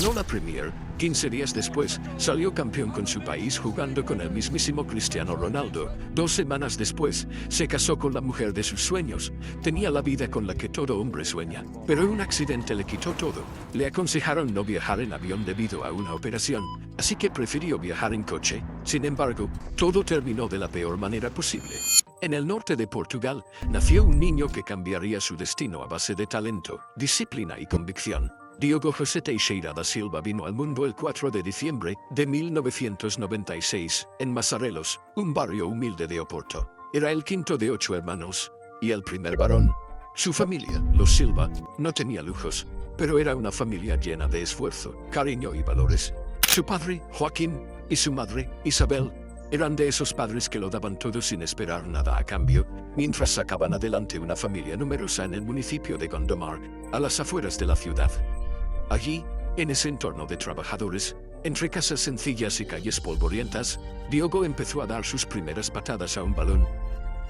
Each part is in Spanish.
Ganó la Premier, 15 días después, salió campeón con su país jugando con el mismísimo Cristiano Ronaldo. 2 semanas después, se casó con la mujer de sus sueños. Tenía la vida con la que todo hombre sueña, pero un accidente le quitó todo. Le aconsejaron no viajar en avión debido a una operación, así que prefirió viajar en coche. Sin embargo, todo terminó de la peor manera posible. En el norte de Portugal, nació un niño que cambiaría su destino a base de talento, disciplina y convicción. Diogo José Teixeira da Silva vino al mundo el 4 de diciembre de 1996, en Masarelos, un barrio humilde de Oporto. Era el quinto de 8 hermanos, y el primer varón. Su familia, los Silva, no tenía lujos, pero era una familia llena de esfuerzo, cariño y valores. Su padre, Joaquín, y su madre, Isabel, eran de esos padres que lo daban todo sin esperar nada a cambio, mientras sacaban adelante una familia numerosa en el municipio de Gondomar, a las afueras de la ciudad. Allí, en ese entorno de trabajadores, entre casas sencillas y calles polvorientas, Diogo empezó a dar sus primeras patadas a un balón.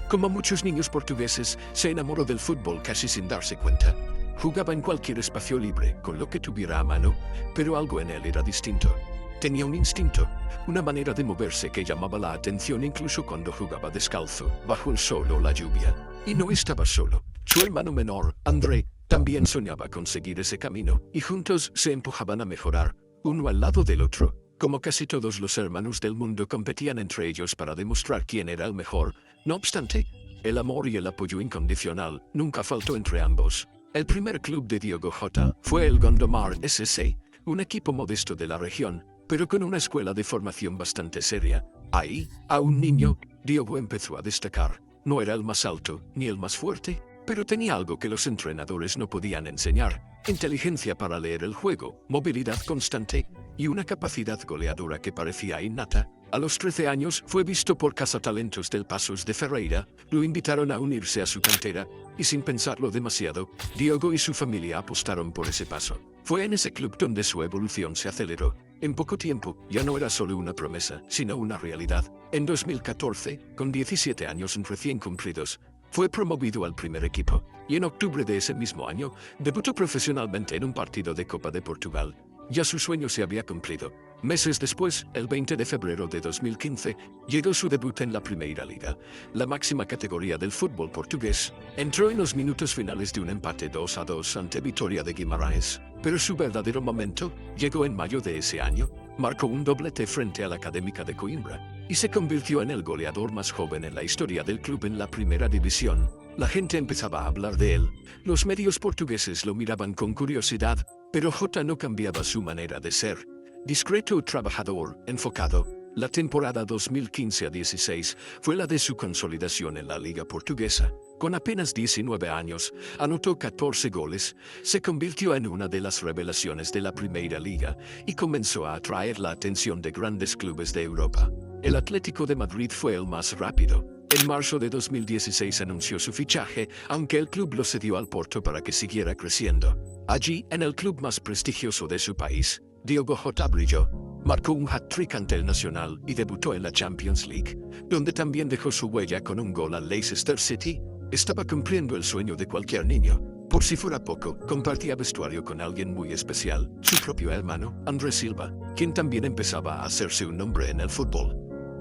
Como muchos niños portugueses, se enamoró del fútbol casi sin darse cuenta. Jugaba en cualquier espacio libre, con lo que tuviera a mano, pero algo en él era distinto. Tenía un instinto, una manera de moverse que llamaba la atención incluso cuando jugaba descalzo, bajo el sol o la lluvia. Y no estaba solo. Su hermano menor, André, también soñaba con seguir ese camino, y juntos se empujaban a mejorar, uno al lado del otro. Como casi todos los hermanos del mundo competían entre ellos para demostrar quién era el mejor. No obstante, el amor y el apoyo incondicional nunca faltó entre ambos. El primer club de Diogo Jota fue el Gondomar SC, un equipo modesto de la región, pero con una escuela de formación bastante seria. Ahí, a un niño, Diogo empezó a destacar. No era el más alto, ni el más fuerte, pero tenía algo que los entrenadores no podían enseñar: inteligencia para leer el juego, movilidad constante y una capacidad goleadora que parecía innata. A los 13 años fue visto por cazatalentos del Paços de Ferreira, lo invitaron a unirse a su cantera, y sin pensarlo demasiado, Diogo y su familia apostaron por ese paso. Fue en ese club donde su evolución se aceleró. En poco tiempo, ya no era solo una promesa, sino una realidad. En 2014, con 17 años recién cumplidos, fue promovido al primer equipo, y en octubre de ese mismo año, debutó profesionalmente en un partido de Copa de Portugal. Ya su sueño se había cumplido. Meses después, el 20 de febrero de 2015, llegó su debut en la Primeira Liga, la máxima categoría del fútbol portugués. Entró en los minutos finales de un empate 2-2 ante Vitória de Guimarães, pero su verdadero momento llegó en mayo de ese año. Marcó un doblete frente a la Académica de Coimbra, y se convirtió en el goleador más joven en la historia del club en la primera división. La gente empezaba a hablar de él. Los medios portugueses lo miraban con curiosidad, pero Jota no cambiaba su manera de ser. Discreto, trabajador, enfocado. La temporada 2015-16 fue la de su consolidación en la Liga Portuguesa. Con apenas 19 años, anotó 14 goles, se convirtió en una de las revelaciones de la Primeira Liga y comenzó a atraer la atención de grandes clubes de Europa. El Atlético de Madrid fue el más rápido. En marzo de 2016 anunció su fichaje, aunque el club lo cedió al Porto para que siguiera creciendo. Allí, en el club más prestigioso de su país, Diogo Jota brilló. Marcó un hat-trick ante el Nacional y debutó en la Champions League, donde también dejó su huella con un gol al Leicester City. Estaba cumpliendo el sueño de cualquier niño. Por si fuera poco, compartía vestuario con alguien muy especial, su propio hermano, André Silva, quien también empezaba a hacerse un nombre en el fútbol.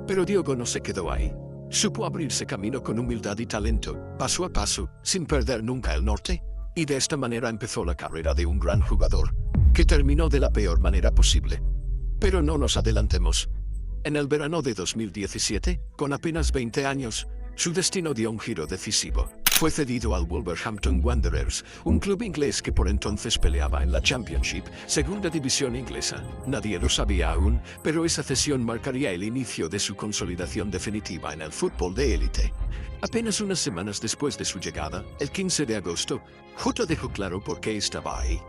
Pero Diogo no se quedó ahí. Supo abrirse camino con humildad y talento, paso a paso, sin perder nunca el norte, y de esta manera empezó la carrera de un gran jugador, que terminó de la peor manera posible. Pero no nos adelantemos. En el verano de 2017, con apenas 20 años, su destino dio un giro decisivo. Fue cedido al Wolverhampton Wanderers, un club inglés que por entonces peleaba en la Championship, segunda división inglesa. Nadie lo sabía aún, pero esa cesión marcaría el inicio de su consolidación definitiva en el fútbol de élite. Apenas unas semanas después de su llegada, el 15 de agosto, Jota dejó claro por qué estaba ahí.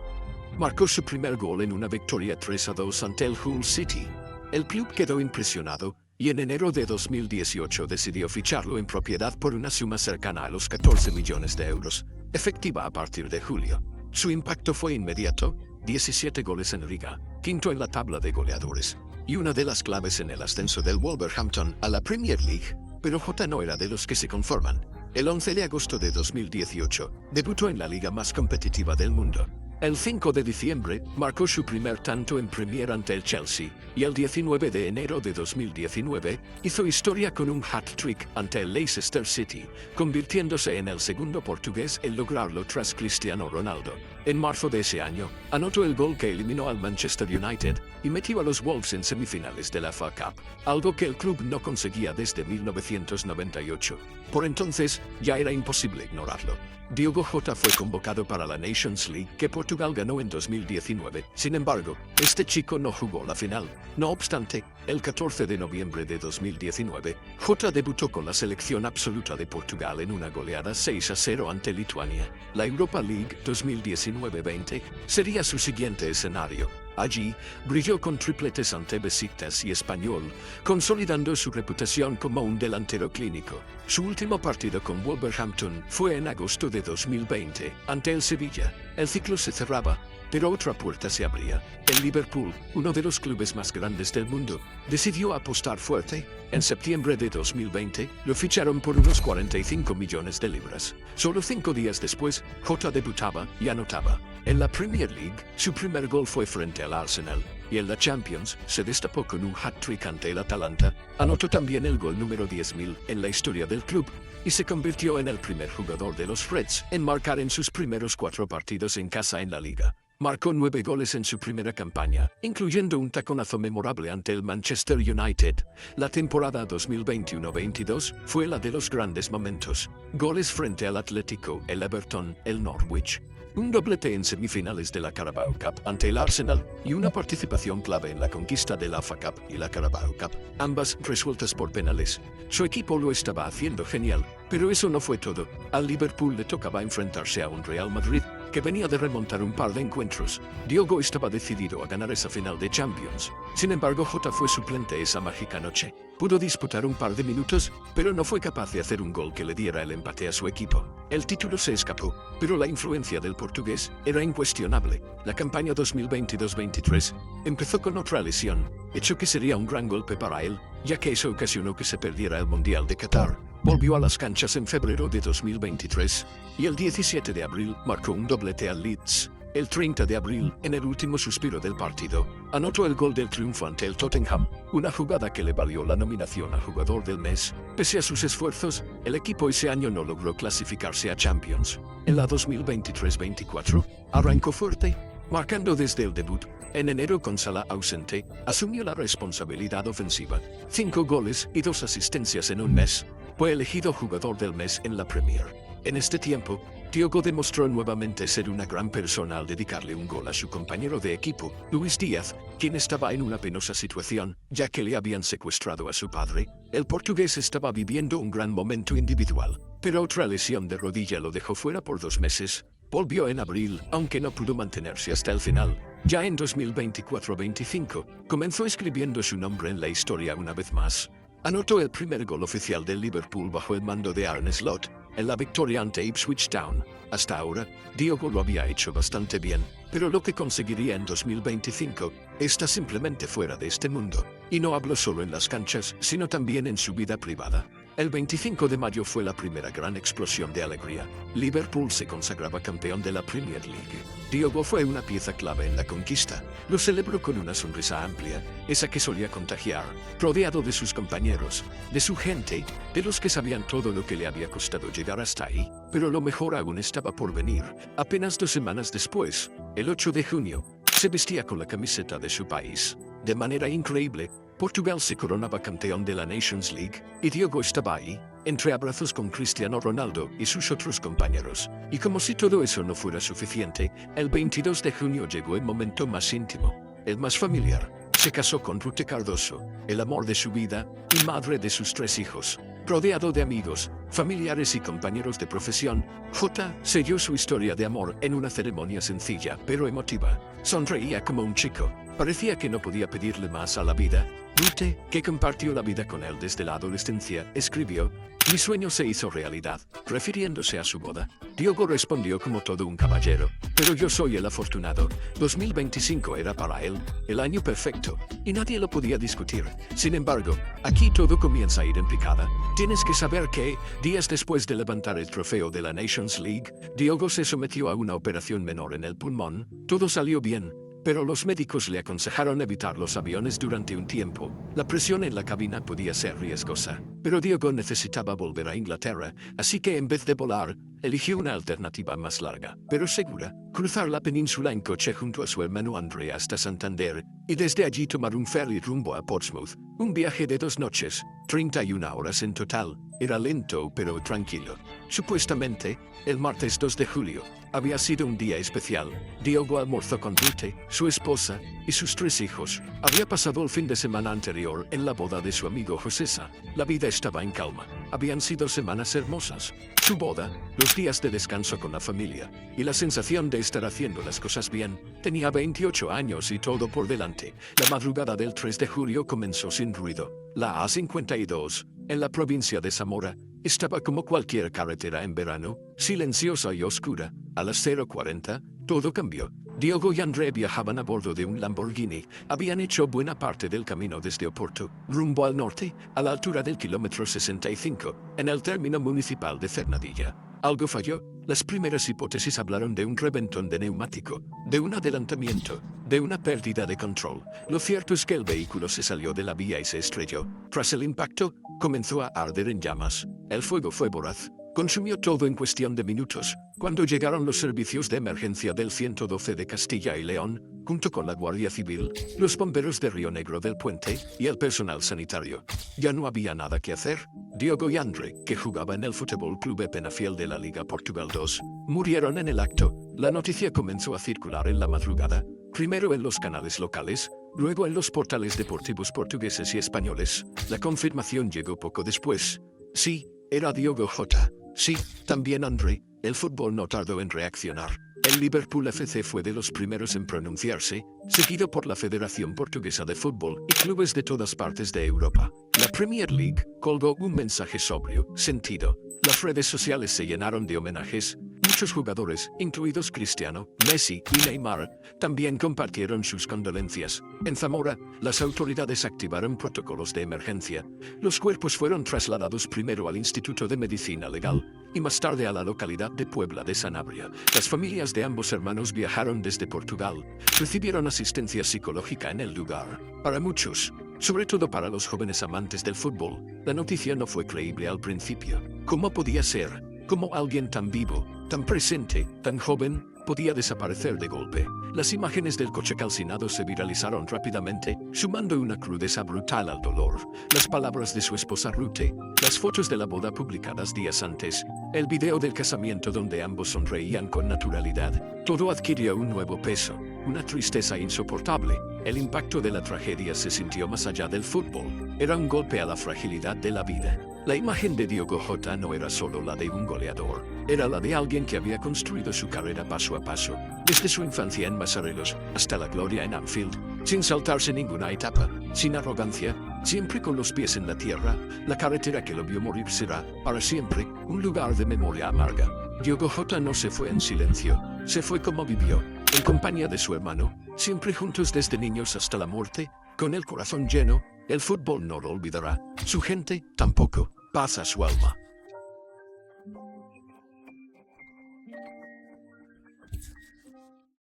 Marcó su primer gol en una victoria 3-2 ante el Hull City. El club quedó impresionado, y en enero de 2018 decidió ficharlo en propiedad por una suma cercana a los 14 millones de euros, efectiva a partir de julio. Su impacto fue inmediato: 17 goles en Liga, quinto en la tabla de goleadores, y una de las claves en el ascenso del Wolverhampton a la Premier League. Pero Jota no era de los que se conforman. El 11 de agosto de 2018, debutó en la liga más competitiva del mundo. El 5 de diciembre, marcó su primer tanto en Premier ante el Chelsea, y el 19 de enero de 2019, hizo historia con un hat-trick ante el Leicester City, convirtiéndose en el segundo portugués en lograrlo tras Cristiano Ronaldo. En marzo de ese año, anotó el gol que eliminó al Manchester United y metió a los Wolves en semifinales de la FA Cup, algo que el club no conseguía desde 1998. Por entonces, ya era imposible ignorarlo. Diogo Jota fue convocado para la Nations League que Portugal ganó en 2019. Sin embargo, este chico no jugó la final. No obstante, el 14 de noviembre de 2019, Jota debutó con la selección absoluta de Portugal en una goleada 6-0 ante Lituania. La Europa League 2019-20 sería su siguiente escenario. Allí, brilló con tripletes ante Besiktas y Espanyol, consolidando su reputación como un delantero clínico. Su último partido con Wolverhampton fue en agosto de 2020, ante el Sevilla. El ciclo se cerraba, pero otra puerta se abría. El Liverpool, uno de los clubes más grandes del mundo, decidió apostar fuerte. En septiembre de 2020, lo ficharon por unos 45 millones de libras. Solo 5 días después, Jota debutaba y anotaba. En la Premier League, su primer gol fue frente al Arsenal, y en la Champions se destapó con un hat-trick ante el Atalanta. Anotó también el gol número 10.000 en la historia del club, y se convirtió en el primer jugador de los Reds en marcar en sus primeros 4 partidos en casa en la liga. Marcó 9 goles en su primera campaña, incluyendo un taconazo memorable ante el Manchester United. La temporada 2021-22 fue la de los grandes momentos. Goles frente al Atlético, el Everton, el Norwich. Un doblete en semifinales de la Carabao Cup ante el Arsenal y una participación clave en la conquista de la FA Cup y la Carabao Cup, ambas resueltas por penales. Su equipo lo estaba haciendo genial, pero eso no fue todo. Al Liverpool le tocaba enfrentarse a un Real Madrid que venía de remontar un par de encuentros. Diogo estaba decidido a ganar esa final de Champions. Sin embargo, Jota fue suplente esa mágica noche. Pudo disputar un par de minutos, pero no fue capaz de hacer un gol que le diera el empate a su equipo. El título se escapó, pero la influencia del portugués era incuestionable. La campaña 2022-23 empezó con otra lesión, hecho que sería un gran golpe para él, ya que eso ocasionó que se perdiera el Mundial de Qatar. Volvió a las canchas en febrero de 2023 y el 17 de abril marcó un doblete al Leeds. El 30 de abril, en el último suspiro del partido, anotó el gol del triunfo ante el Tottenham, una jugada que le valió la nominación a Jugador del Mes. Pese a sus esfuerzos, el equipo ese año no logró clasificarse a Champions. En la 2023-24, arrancó fuerte, marcando desde el debut. En enero, con Salah ausente, asumió la responsabilidad ofensiva. 5 goles y 2 asistencias en un mes. Fue elegido Jugador del Mes en la Premier. En este tiempo, Diogo demostró nuevamente ser una gran persona al dedicarle un gol a su compañero de equipo, Luis Díaz, quien estaba en una penosa situación, ya que le habían secuestrado a su padre. El portugués estaba viviendo un gran momento individual, pero otra lesión de rodilla lo dejó fuera por 2 meses. Volvió en abril, aunque no pudo mantenerse hasta el final. Ya en 2024-25, comenzó escribiendo su nombre en la historia una vez más. Anotó el primer gol oficial del Liverpool bajo el mando de Arne Slot, en la victoria ante Ipswich Town. Hasta ahora, Diogo lo había hecho bastante bien, pero lo que conseguiría en 2025 está simplemente fuera de este mundo. Y no hablo solo en las canchas, sino también en su vida privada. El 25 de mayo fue la primera gran explosión de alegría. Liverpool se consagraba campeón de la Premier League. Diogo fue una pieza clave en la conquista. Lo celebró con una sonrisa amplia, esa que solía contagiar, rodeado de sus compañeros, de su gente, de los que sabían todo lo que le había costado llegar hasta ahí. Pero lo mejor aún estaba por venir. Apenas 2 semanas después, el 8 de junio, se vestía con la camiseta de su país. De manera increíble, Portugal se coronaba campeón de la Nations League, y Diogo estaba ahí, entre abrazos con Cristiano Ronaldo y sus otros compañeros. Y como si todo eso no fuera suficiente, el 22 de junio llegó el momento más íntimo, el más familiar. Se casó con Ruth Cardoso, el amor de su vida y madre de sus 3 hijos. Rodeado de amigos, familiares y compañeros de profesión, Jota selló su historia de amor en una ceremonia sencilla pero emotiva. Sonreía como un chico. Parecía que no podía pedirle más a la vida. Ruth, que compartió la vida con él desde la adolescencia, escribió: Mi sueño se hizo realidad. Refiriéndose a su boda, Diogo respondió como todo un caballero. Pero yo soy el afortunado. 2025 era para él el año perfecto, y nadie lo podía discutir. Sin embargo, aquí todo comienza a ir en picada. Tienes que saber que, días después de levantar el trofeo de la Nations League, Diogo se sometió a una operación menor en el pulmón. Todo salió bien, pero los médicos le aconsejaron evitar los aviones durante un tiempo. La presión en la cabina podía ser riesgosa, pero Diogo necesitaba volver a Inglaterra, así que en vez de volar, eligió una alternativa más larga, pero segura: cruzar la península en coche junto a su hermano André hasta Santander, y desde allí tomar un ferry rumbo a Portsmouth. Un viaje de 2 noches, 31 horas en total. Era lento pero tranquilo. Supuestamente, el martes 2 de julio, había sido un día especial. Diogo almorzó con Ruth, su esposa, y sus 3 hijos. Había pasado el fin de semana anterior en la boda de su amigo Josesa. La vida estaba en calma. Habían sido semanas hermosas. Su boda, los días de descanso con la familia, y la sensación de estar haciendo las cosas bien. Tenía 28 años y todo por delante. La madrugada del 3 de julio comenzó sin ruido. La A52, en la provincia de Zamora, estaba como cualquier carretera en verano, silenciosa y oscura. A las 0:40, todo cambió. Diogo y André viajaban a bordo de un Lamborghini. Habían hecho buena parte del camino desde Oporto, rumbo al norte, a la altura del kilómetro 65, en el término municipal de Fernadilla. Algo falló. Las primeras hipótesis hablaron de un reventón de neumático, de un adelantamiento, de una pérdida de control. Lo cierto es que el vehículo se salió de la vía y se estrelló. Tras el impacto, comenzó a arder en llamas. El fuego fue voraz. Consumió todo en cuestión de minutos. Cuando llegaron los servicios de emergencia del 112 de Castilla y León, junto con la Guardia Civil, los bomberos de Río Negro del Puente y el personal sanitario, ya no había nada que hacer. Diogo y André, que jugaba en el Fútbol Club Penafiel de la Liga Portugal 2, murieron en el acto. La noticia comenzó a circular en la madrugada, primero en los canales locales, luego en los portales deportivos portugueses y españoles. La confirmación llegó poco después. Sí, era Diogo Jota. Sí, también André. El fútbol no tardó en reaccionar. El Liverpool FC fue de los primeros en pronunciarse, seguido por la Federación Portuguesa de Fútbol y clubes de todas partes de Europa. La Premier League colgó un mensaje sobrio, sentido. Las redes sociales se llenaron de homenajes. Muchos jugadores, incluidos Cristiano, Messi y Neymar, también compartieron sus condolencias. En Zamora, las autoridades activaron protocolos de emergencia. Los cuerpos fueron trasladados primero al Instituto de Medicina Legal y más tarde a la localidad de Puebla de Sanabria. Las familias de ambos hermanos viajaron desde Portugal. Recibieron asistencia psicológica en el lugar. Para muchos, sobre todo para los jóvenes amantes del fútbol, la noticia no fue creíble al principio. ¿Cómo podía ser? ¿Cómo alguien tan vivo, tan presente, tan joven, podía desaparecer de golpe? Las imágenes del coche calcinado se viralizaron rápidamente, sumando una crudeza brutal al dolor. Las palabras de su esposa Ruth, las fotos de la boda publicadas días antes, el video del casamiento donde ambos sonreían con naturalidad. Todo adquirió un nuevo peso, una tristeza insoportable. El impacto de la tragedia se sintió más allá del fútbol. Era un golpe a la fragilidad de la vida. La imagen de Diogo Jota no era solo la de un goleador, era la de alguien que había construido su carrera paso a paso, desde su infancia en Masarelos hasta la gloria en Anfield, sin saltarse ninguna etapa, sin arrogancia, siempre con los pies en la tierra. La carretera que lo vio morir será, para siempre, un lugar de memoria amarga. Diogo Jota no se fue en silencio, se fue como vivió, en compañía de su hermano, siempre juntos desde niños hasta la muerte, con el corazón lleno. El fútbol no lo olvidará, su gente tampoco. Paz a su alma.